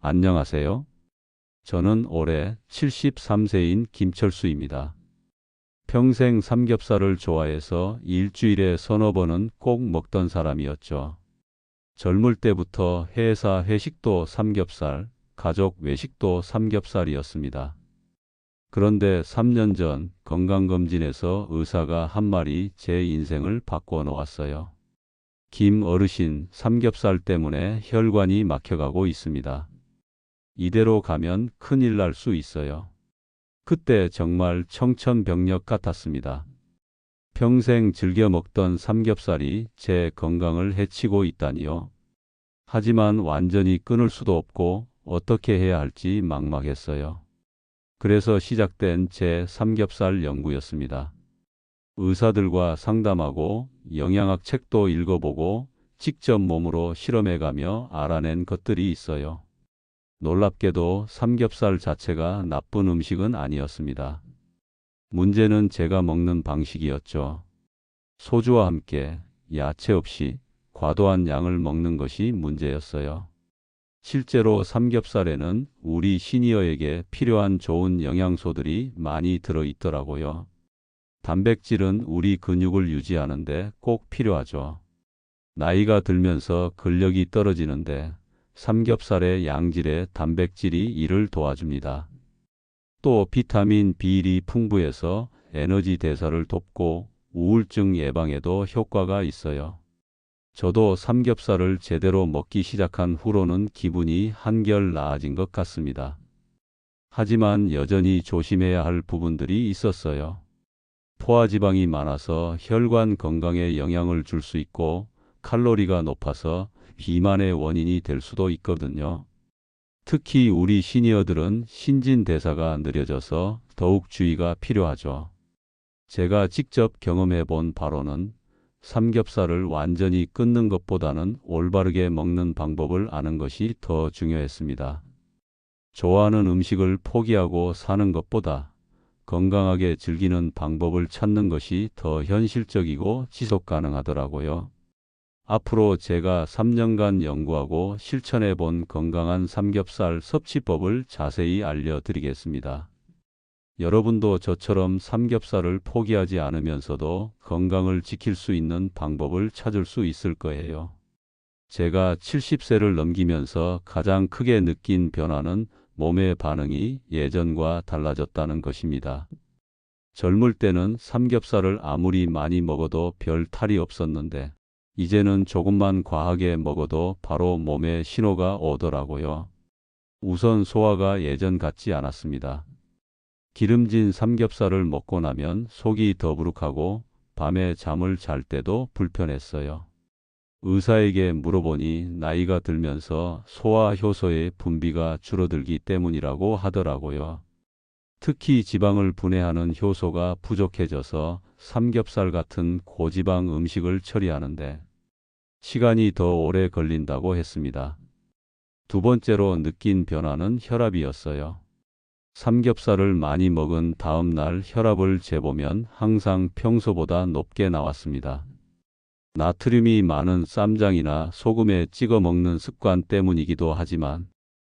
안녕하세요. 저는 올해 73세인 김철수입니다. 평생 삼겹살을 좋아해서 일주일에 서너 번은 꼭 먹던 사람이었죠. 젊을 때부터 회사 회식도 삼겹살, 가족 외식도 삼겹살이었습니다. 그런데 3년 전 건강검진에서 의사가 한 말이 제 인생을 바꿔 놓았어요. 김 어르신, 삼겹살 때문에 혈관이 막혀가고 있습니다. 이대로 가면 큰일 날 수 있어요. 그때 정말 청천벽력 같았습니다. 평생 즐겨 먹던 삼겹살이 제 건강을 해치고 있다니요. 하지만 완전히 끊을 수도 없고 어떻게 해야 할지 막막했어요. 그래서 시작된 제 삼겹살 연구였습니다. 의사들과 상담하고 영양학 책도 읽어보고 직접 몸으로 실험해가며 알아낸 것들이 있어요. 놀랍게도 삼겹살 자체가 나쁜 음식은 아니었습니다. 문제는 제가 먹는 방식이었죠. 소주와 함께 야채 없이 과도한 양을 먹는 것이 문제였어요. 실제로 삼겹살에는 우리 시니어에게 필요한 좋은 영양소들이 많이 들어 있더라고요. 단백질은 우리 근육을 유지하는데 꼭 필요하죠. 나이가 들면서 근력이 떨어지는데 삼겹살의 양질의 단백질이 이를 도와줍니다. 또 비타민 B이 풍부해서 에너지 대사를 돕고 우울증 예방에도 효과가 있어요. 저도 삼겹살을 제대로 먹기 시작한 후로는 기분이 한결 나아진 것 같습니다. 하지만 여전히 조심해야 할 부분들이 있었어요. 포화지방이 많아서 혈관 건강에 영향을 줄 수 있고 칼로리가 높아서 비만의 원인이 될 수도 있거든요. 특히 우리 시니어들은 신진대사가 느려져서 더욱 주의가 필요하죠. 제가 직접 경험해 본 바로는 삼겹살을 완전히 끊는 것보다는 올바르게 먹는 방법을 아는 것이 더 중요했습니다. 좋아하는 음식을 포기하고 사는 것보다 건강하게 즐기는 방법을 찾는 것이 더 현실적이고 지속 가능하더라고요. 앞으로 제가 3년간 연구하고 실천해 본 건강한 삼겹살 섭취법을 자세히 알려드리겠습니다. 여러분도 저처럼 삼겹살을 포기하지 않으면서도 건강을 지킬 수 있는 방법을 찾을 수 있을 거예요. 제가 70세를 넘기면서 가장 크게 느낀 변화는 몸의 반응이 예전과 달라졌다는 것입니다. 젊을 때는 삼겹살을 아무리 많이 먹어도 별 탈이 없었는데 이제는 조금만 과하게 먹어도 바로 몸에 신호가 오더라고요. 우선 소화가 예전 같지 않았습니다. 기름진 삼겹살을 먹고 나면 속이 더부룩하고 밤에 잠을 잘 때도 불편했어요. 의사에게 물어보니 나이가 들면서 소화 효소의 분비가 줄어들기 때문이라고 하더라고요. 특히 지방을 분해하는 효소가 부족해져서 삼겹살 같은 고지방 음식을 처리하는데 시간이 더 오래 걸린다고 했습니다. 두 번째로 느낀 변화는 혈압이었어요. 삼겹살을 많이 먹은 다음 날 혈압을 재보면 항상 평소보다 높게 나왔습니다. 나트륨이 많은 쌈장이나 소금에 찍어 먹는 습관 때문이기도 하지만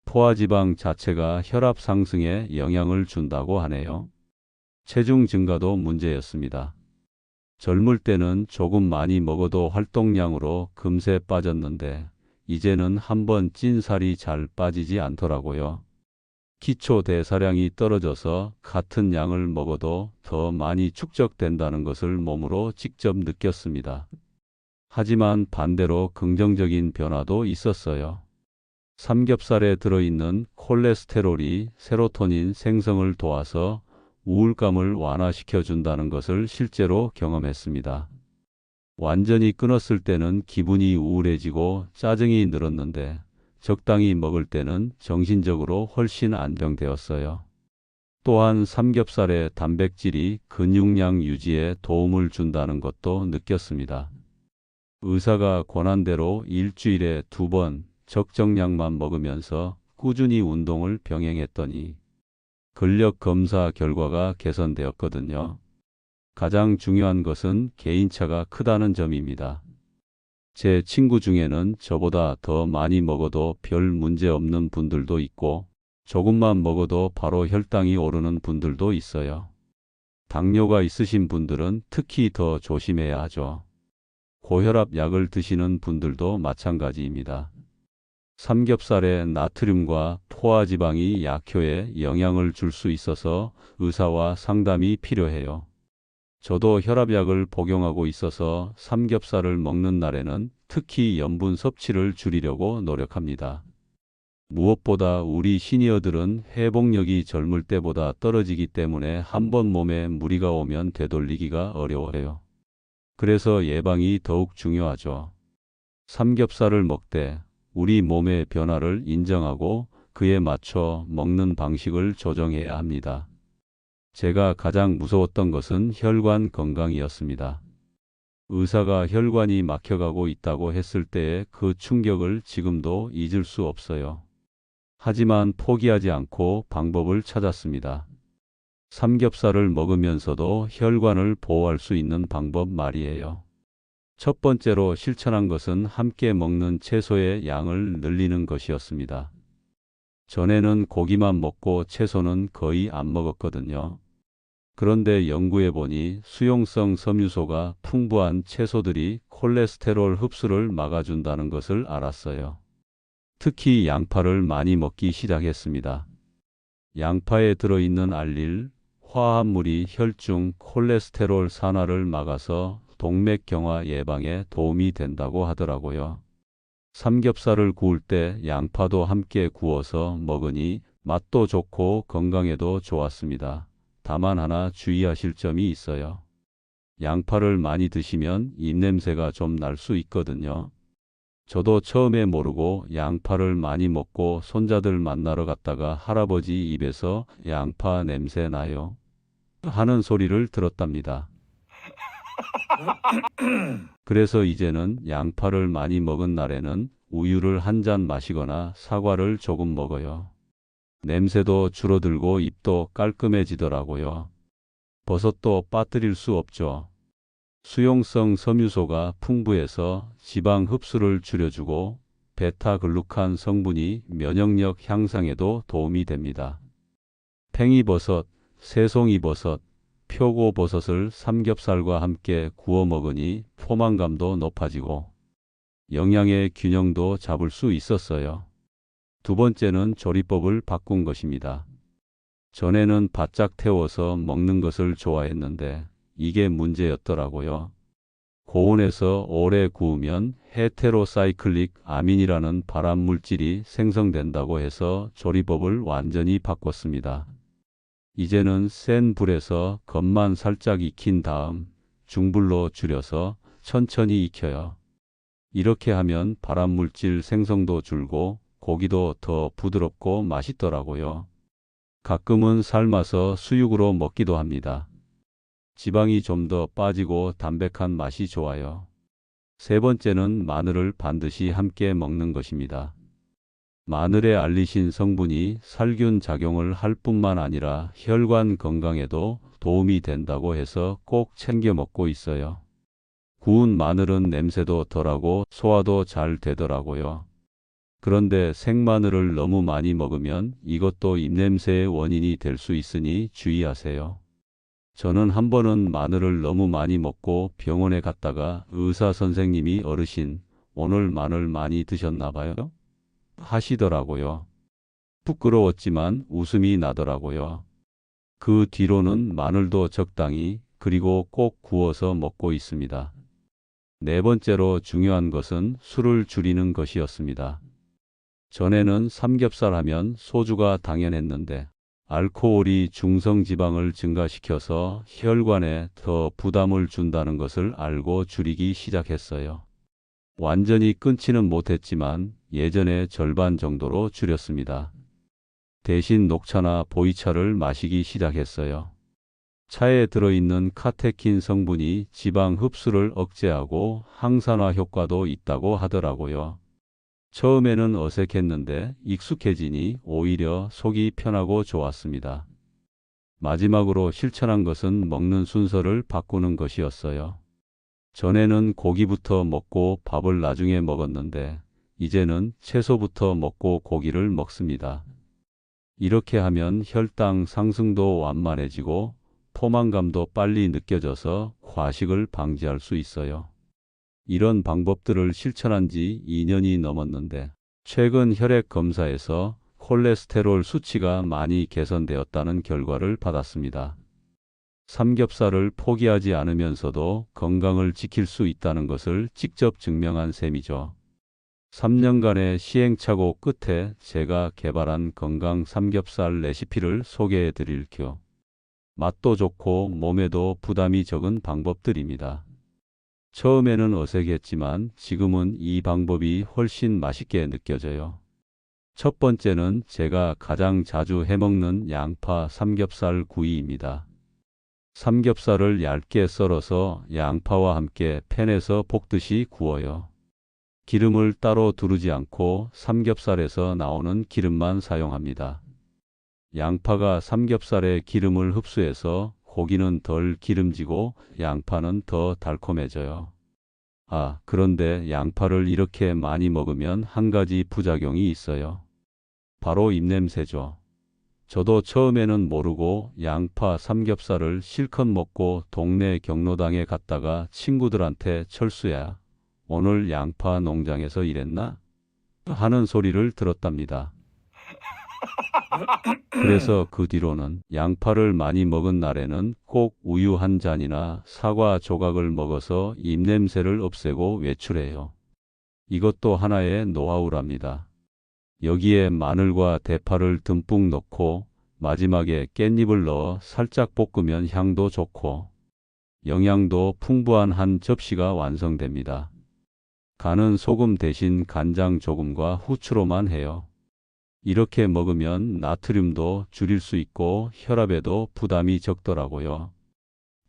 포화지방 자체가 혈압 상승에 영향을 준다고 하네요. 체중 증가도 문제였습니다. 젊을 때는 조금 많이 먹어도 활동량으로 금세 빠졌는데 이제는 한번 찐 살이 잘 빠지지 않더라고요. 기초 대사량이 떨어져서 같은 양을 먹어도 더 많이 축적된다는 것을 몸으로 직접 느꼈습니다. 하지만 반대로 긍정적인 변화도 있었어요. 삼겹살에 들어있는 콜레스테롤이 세로토닌 생성을 도와서 우울감을 완화시켜 준다는 것을 실제로 경험했습니다. 완전히 끊었을 때는 기분이 우울해지고 짜증이 늘었는데 적당히 먹을 때는 정신적으로 훨씬 안정되었어요. 또한 삼겹살의 단백질이 근육량 유지에 도움을 준다는 것도 느꼈습니다. 의사가 권한대로 일주일에 2번 적정량만 먹으면서 꾸준히 운동을 병행했더니 근력 검사 결과가 개선되었거든요. 가장 중요한 것은 개인차가 크다는 점입니다. 제 친구 중에는 저보다 더 많이 먹어도 별 문제 없는 분들도 있고, 조금만 먹어도 바로 혈당이 오르는 분들도 있어요. 당뇨가 있으신 분들은 특히 더 조심해야 하죠. 고혈압 약을 드시는 분들도 마찬가지입니다. 삼겹살의 나트륨과 포화지방이 약효에 영향을 줄 수 있어서 의사와 상담이 필요해요. 저도 혈압약을 복용하고 있어서 삼겹살을 먹는 날에는 특히 염분 섭취를 줄이려고 노력합니다. 무엇보다 우리 시니어들은 회복력이 젊을 때보다 떨어지기 때문에 한번 몸에 무리가 오면 되돌리기가 어려워요. 그래서 예방이 더욱 중요하죠. 삼겹살을 먹되 우리 몸의 변화를 인정하고 그에 맞춰 먹는 방식을 조정해야 합니다. 제가 가장 무서웠던 것은 혈관 건강이었습니다. 의사가 혈관이 막혀가고 있다고 했을 때의 그 충격을 지금도 잊을 수 없어요. 하지만 포기하지 않고 방법을 찾았습니다. 삼겹살을 먹으면서도 혈관을 보호할 수 있는 방법 말이에요. 첫 번째로 실천한 것은 함께 먹는 채소의 양을 늘리는 것이었습니다. 전에는 고기만 먹고 채소는 거의 안 먹었거든요. 그런데 연구해 보니 수용성 섬유소가 풍부한 채소들이 콜레스테롤 흡수를 막아준다는 것을 알았어요. 특히 양파를 많이 먹기 시작했습니다. 양파에 들어있는 알릴 화합물이 혈중 콜레스테롤 산화를 막아서 동맥경화 예방에 도움이 된다고 하더라고요. 삼겹살을 구울 때 양파도 함께 구워서 먹으니 맛도 좋고 건강에도 좋았습니다. 다만 하나 주의하실 점이 있어요. 양파를 많이 드시면 입냄새가 좀 날 수 있거든요. 저도 처음에 모르고 양파를 많이 먹고 손자들 만나러 갔다가 할아버지 입에서 양파 냄새 나요 하는 소리를 들었답니다. 그래서 이제는 양파를 많이 먹은 날에는 우유를 한 잔 마시거나 사과를 조금 먹어요. 냄새도 줄어들고 입도 깔끔해지더라고요. 버섯도 빠뜨릴 수 없죠. 수용성 섬유소가 풍부해서 지방 흡수를 줄여주고 베타글루칸 성분이 면역력 향상에도 도움이 됩니다. 팽이버섯, 새송이버섯, 표고버섯을 삼겹살과 함께 구워 먹으니 포만감도 높아지고 영양의 균형도 잡을 수 있었어요. 두 번째는 조리법을 바꾼 것입니다. 전에는 바짝 태워서 먹는 것을 좋아했는데 이게 문제였더라고요. 고온에서 오래 구우면 헤테로사이클릭 아민이라는 발암 물질이 생성된다고 해서 조리법을 완전히 바꿨습니다. 이제는 센 불에서 겉만 살짝 익힌 다음 중불로 줄여서 천천히 익혀요. 이렇게 하면 발암 물질 생성도 줄고 고기도 더 부드럽고 맛있더라고요. 가끔은 삶아서 수육으로 먹기도 합니다. 지방이 좀 더 빠지고 담백한 맛이 좋아요. 세 번째는 마늘을 반드시 함께 먹는 것입니다. 마늘의 알리신 성분이 살균 작용을 할 뿐만 아니라 혈관 건강에도 도움이 된다고 해서 꼭 챙겨 먹고 있어요. 구운 마늘은 냄새도 덜하고 소화도 잘 되더라고요. 그런데 생마늘을 너무 많이 먹으면 이것도 입냄새의 원인이 될 수 있으니 주의하세요. 저는 한 번은 마늘을 너무 많이 먹고 병원에 갔다가 의사 선생님이 어르신, 오늘 마늘 많이 드셨나 봐요? 하시더라고요. 부끄러웠지만 웃음이 나더라고요. 그 뒤로는 마늘도 적당히 그리고 꼭 구워서 먹고 있습니다. 네 번째로 중요한 것은 술을 줄이는 것이었습니다. 전에는 삼겹살 하면 소주가 당연했는데 알코올이 중성지방을 증가시켜서 혈관에 더 부담을 준다는 것을 알고 줄이기 시작했어요. 완전히 끊지는 못했지만 예전의 절반 정도로 줄였습니다. 대신 녹차나 보이차를 마시기 시작했어요. 차에 들어있는 카테킨 성분이 지방 흡수를 억제하고 항산화 효과도 있다고 하더라고요. 처음에는 어색했는데 익숙해지니 오히려 속이 편하고 좋았습니다. 마지막으로 실천한 것은 먹는 순서를 바꾸는 것이었어요. 전에는 고기부터 먹고 밥을 나중에 먹었는데 이제는 채소부터 먹고 고기를 먹습니다. 이렇게 하면 혈당 상승도 완만해지고 포만감도 빨리 느껴져서 과식을 방지할 수 있어요. 이런 방법들을 실천한 지 2년이 넘었는데 최근 혈액 검사에서 콜레스테롤 수치가 많이 개선되었다는 결과를 받았습니다. 삼겹살을 포기하지 않으면서도 건강을 지킬 수 있다는 것을 직접 증명한 셈이죠. 3년간의 시행착오 끝에 제가 개발한 건강 삼겹살 레시피를 소개해 드릴 겸 맛도 좋고 몸에도 부담이 적은 방법들입니다. 처음에는 어색했지만 지금은 이 방법이 훨씬 맛있게 느껴져요. 첫 번째는 제가 가장 자주 해먹는 양파 삼겹살 구이입니다. 삼겹살을 얇게 썰어서 양파와 함께 팬에서 볶듯이 구워요. 기름을 따로 두르지 않고 삼겹살에서 나오는 기름만 사용합니다. 양파가 삼겹살의 기름을 흡수해서 고기는 덜 기름지고 양파는 더 달콤해져요. 그런데 양파를 이렇게 많이 먹으면 한 가지 부작용이 있어요. 바로 입냄새죠. 저도 처음에는 모르고 양파 삼겹살을 실컷 먹고 동네 경로당에 갔다가 친구들한테 철수야, 오늘 양파 농장에서 일했나? 하는 소리를 들었답니다. 그래서 그 뒤로는 양파를 많이 먹은 날에는 꼭 우유 한 잔이나 사과 조각을 먹어서 입냄새를 없애고 외출해요. 이것도 하나의 노하우랍니다. 여기에 마늘과 대파를 듬뿍 넣고 마지막에 깻잎을 넣어 살짝 볶으면 향도 좋고 영양도 풍부한 한 접시가 완성됩니다. 간은 소금 대신 간장 조금과 후추로만 해요. 이렇게 먹으면 나트륨도 줄일 수 있고 혈압에도 부담이 적더라고요.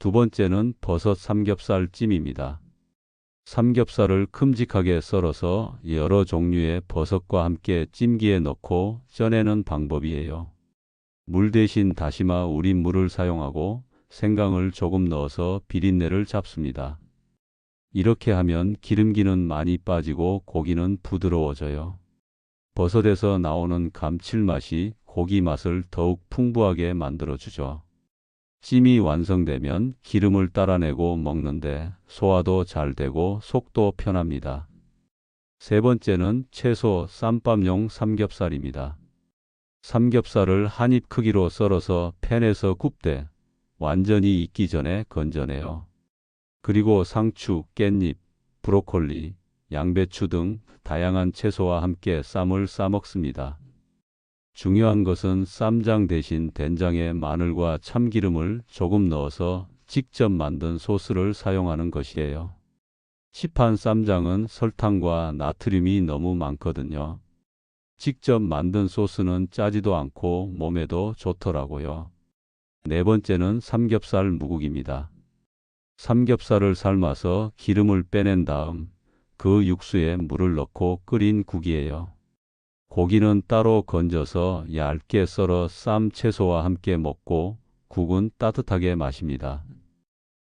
두 번째는 버섯 삼겹살 찜입니다. 삼겹살을 큼직하게 썰어서 여러 종류의 버섯과 함께 찜기에 넣고 쪄내는 방법이에요. 물 대신 다시마 우린 물을 사용하고 생강을 조금 넣어서 비린내를 잡습니다. 이렇게 하면 기름기는 많이 빠지고 고기는 부드러워져요. 버섯에서 나오는 감칠맛이 고기 맛을 더욱 풍부하게 만들어주죠. 찜이 완성되면 기름을 따라내고 먹는데 소화도 잘 되고 속도 편합니다. 세 번째는 채소 쌈밥용 삼겹살입니다. 삼겹살을 한 입 크기로 썰어서 팬에서 굽되 완전히 익기 전에 건져내요. 그리고 상추, 깻잎, 브로콜리, 양배추 등 다양한 채소와 함께 쌈을 싸먹습니다. 중요한 것은 쌈장 대신 된장에 마늘과 참기름을 조금 넣어서 직접 만든 소스를 사용하는 것이에요. 시판 쌈장은 설탕과 나트륨이 너무 많거든요. 직접 만든 소스는 짜지도 않고 몸에도 좋더라고요. 네 번째는 삼겹살 무국입니다. 삼겹살을 삶아서 기름을 빼낸 다음 그 육수에 물을 넣고 끓인 국이에요. 고기는 따로 건져서 얇게 썰어 쌈 채소와 함께 먹고 국은 따뜻하게 마십니다.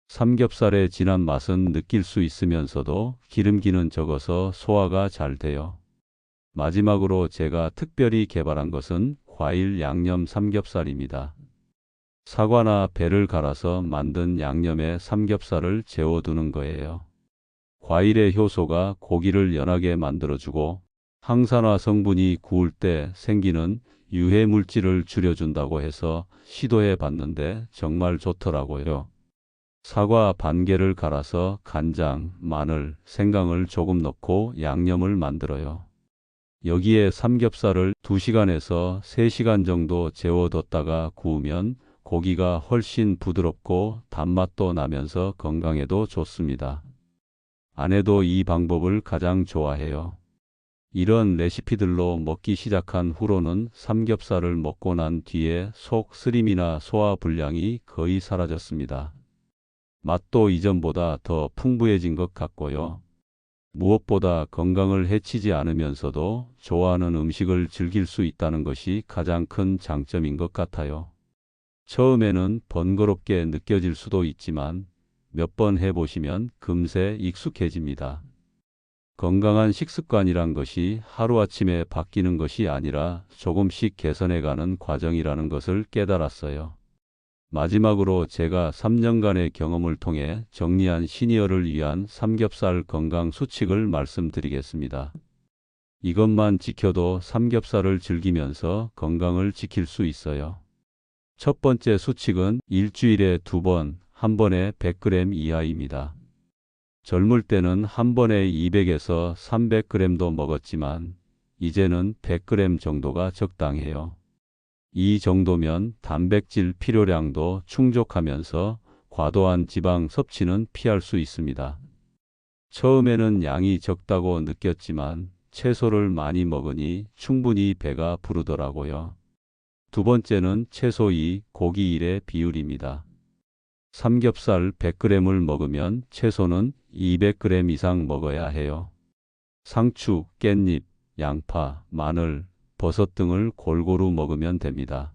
삼겹살의 진한 맛은 느낄 수 있으면서도 기름기는 적어서 소화가 잘 돼요. 마지막으로 제가 특별히 개발한 것은 과일 양념 삼겹살입니다. 사과나 배를 갈아서 만든 양념에 삼겹살을 재워두는 거예요. 과일의 효소가 고기를 연하게 만들어주고 항산화 성분이 구울 때 생기는 유해 물질을 줄여준다고 해서 시도해 봤는데 정말 좋더라고요. 사과 반 개를 갈아서 간장, 마늘, 생강을 조금 넣고 양념을 만들어요. 여기에 삼겹살을 2시간에서 3시간 정도 재워뒀다가 구우면 고기가 훨씬 부드럽고 단맛도 나면서 건강에도 좋습니다. 아내도 이 방법을 가장 좋아해요. 이런 레시피들로 먹기 시작한 후로는 삼겹살을 먹고 난 뒤에 속 쓰림이나 소화 불량이 거의 사라졌습니다. 맛도 이전보다 더 풍부해진 것 같고요. 무엇보다 건강을 해치지 않으면서도 좋아하는 음식을 즐길 수 있다는 것이 가장 큰 장점인 것 같아요. 처음에는 번거롭게 느껴질 수도 있지만 몇 번 해보시면 금세 익숙해집니다. 건강한 식습관이란 것이 하루아침에 바뀌는 것이 아니라 조금씩 개선해가는 과정이라는 것을 깨달았어요. 마지막으로 제가 3년간의 경험을 통해 정리한 시니어를 위한 삼겹살 건강 수칙을 말씀드리겠습니다. 이것만 지켜도 삼겹살을 즐기면서 건강을 지킬 수 있어요. 첫 번째 수칙은 일주일에 2번, 한 번에 100g 이하입니다. 젊을 때는 한 번에 200에서 300g도 먹었지만 이제는 100g 정도가 적당해요. 이 정도면 단백질 필요량도 충족하면서 과도한 지방 섭취는 피할 수 있습니다. 처음에는 양이 적다고 느꼈지만 채소를 많이 먹으니 충분히 배가 부르더라고요. 두 번째는 채소 2, 고기 1의 비율입니다. 삼겹살 100g을 먹으면 채소는 200g 이상 먹어야 해요. 상추, 깻잎, 양파, 마늘, 버섯 등을 골고루 먹으면 됩니다.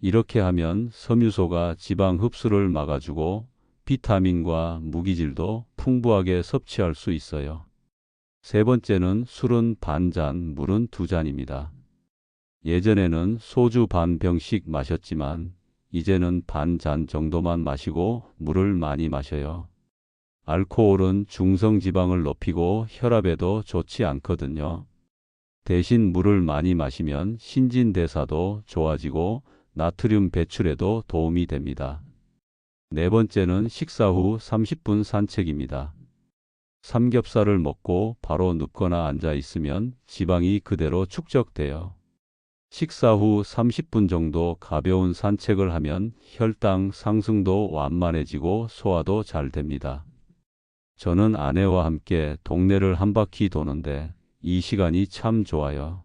이렇게 하면 섬유소가 지방 흡수를 막아주고 비타민과 무기질도 풍부하게 섭취할 수 있어요. 세 번째는 술은 반 잔, 물은 2잔입니다. 예전에는 소주 반 병씩 마셨지만 이제는 반 잔 정도만 마시고 물을 많이 마셔요. 알코올은 중성지방을 높이고 혈압에도 좋지 않거든요. 대신 물을 많이 마시면 신진대사도 좋아지고 나트륨 배출에도 도움이 됩니다. 네 번째는 식사 후 30분 산책입니다. 삼겹살을 먹고 바로 눕거나 앉아 있으면 지방이 그대로 축적돼요. 식사 후 30분 정도 가벼운 산책을 하면 혈당 상승도 완만해지고 소화도 잘 됩니다. 저는 아내와 함께 동네를 한 바퀴 도는데 이 시간이 참 좋아요.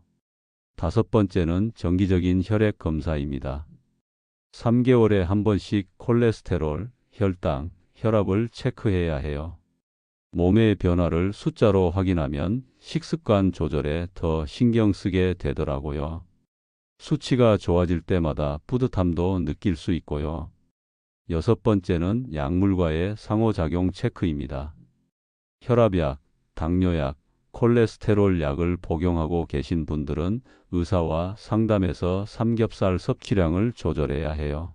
다섯 번째는 정기적인 혈액 검사입니다. 3개월에 한 번씩 콜레스테롤, 혈당, 혈압을 체크해야 해요. 몸의 변화를 숫자로 확인하면 식습관 조절에 더 신경 쓰게 되더라고요. 수치가 좋아질 때마다 뿌듯함도 느낄 수 있고요. 여섯 번째는 약물과의 상호작용 체크입니다. 혈압약, 당뇨약, 콜레스테롤 약을 복용하고 계신 분들은 의사와 상담해서 삼겹살 섭취량을 조절해야 해요.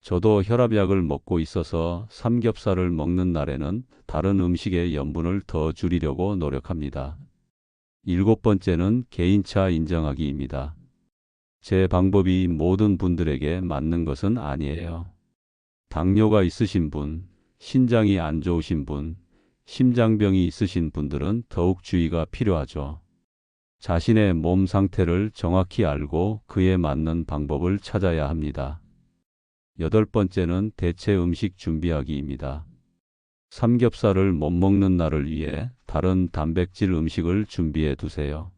저도 혈압약을 먹고 있어서 삼겹살을 먹는 날에는 다른 음식의 염분을 더 줄이려고 노력합니다. 일곱 번째는 개인차 인정하기입니다. 제 방법이 모든 분들에게 맞는 것은 아니에요. 당뇨가 있으신 분, 신장이 안 좋으신 분, 심장병이 있으신 분들은 더욱 주의가 필요하죠. 자신의 몸 상태를 정확히 알고 그에 맞는 방법을 찾아야 합니다. 여덟 번째는 대체 음식 준비하기입니다. 삼겹살을 못 먹는 날을 위해 다른 단백질 음식을 준비해 두세요.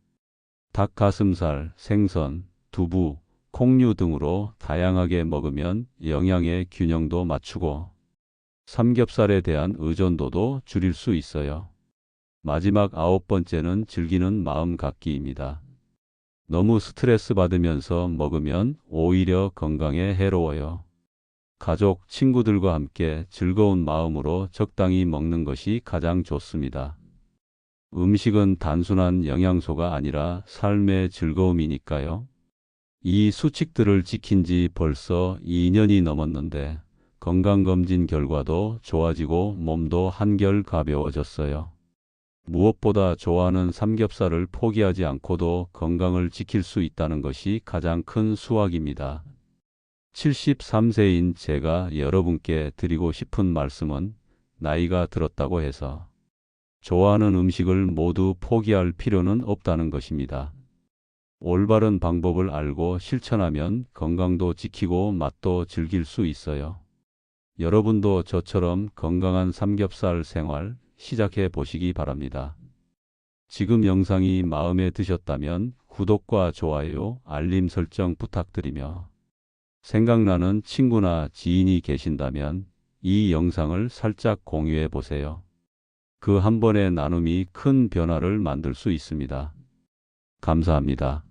닭 가슴살, 생선, 두부, 콩류 등으로 다양하게 먹으면 영양의 균형도 맞추고 삼겹살에 대한 의존도도 줄일 수 있어요. 마지막 아홉 번째는 즐기는 마음 갖기입니다. 너무 스트레스 받으면서 먹으면 오히려 건강에 해로워요. 가족, 친구들과 함께 즐거운 마음으로 적당히 먹는 것이 가장 좋습니다. 음식은 단순한 영양소가 아니라 삶의 즐거움이니까요. 이 수칙들을 지킨 지 벌써 2년이 넘었는데 건강검진 결과도 좋아지고 몸도 한결 가벼워졌어요. 무엇보다 좋아하는 삼겹살을 포기하지 않고도 건강을 지킬 수 있다는 것이 가장 큰 수확입니다. 73세인 제가 여러분께 드리고 싶은 말씀은 나이가 들었다고 해서 좋아하는 음식을 모두 포기할 필요는 없다는 것입니다. 올바른 방법을 알고 실천하면 건강도 지키고 맛도 즐길 수 있어요. 여러분도 저처럼 건강한 삼겹살 생활 시작해 보시기 바랍니다. 지금 영상이 마음에 드셨다면 구독과 좋아요, 알림 설정 부탁드리며 생각나는 친구나 지인이 계신다면 이 영상을 살짝 공유해 보세요. 그 한 번의 나눔이 큰 변화를 만들 수 있습니다. 감사합니다.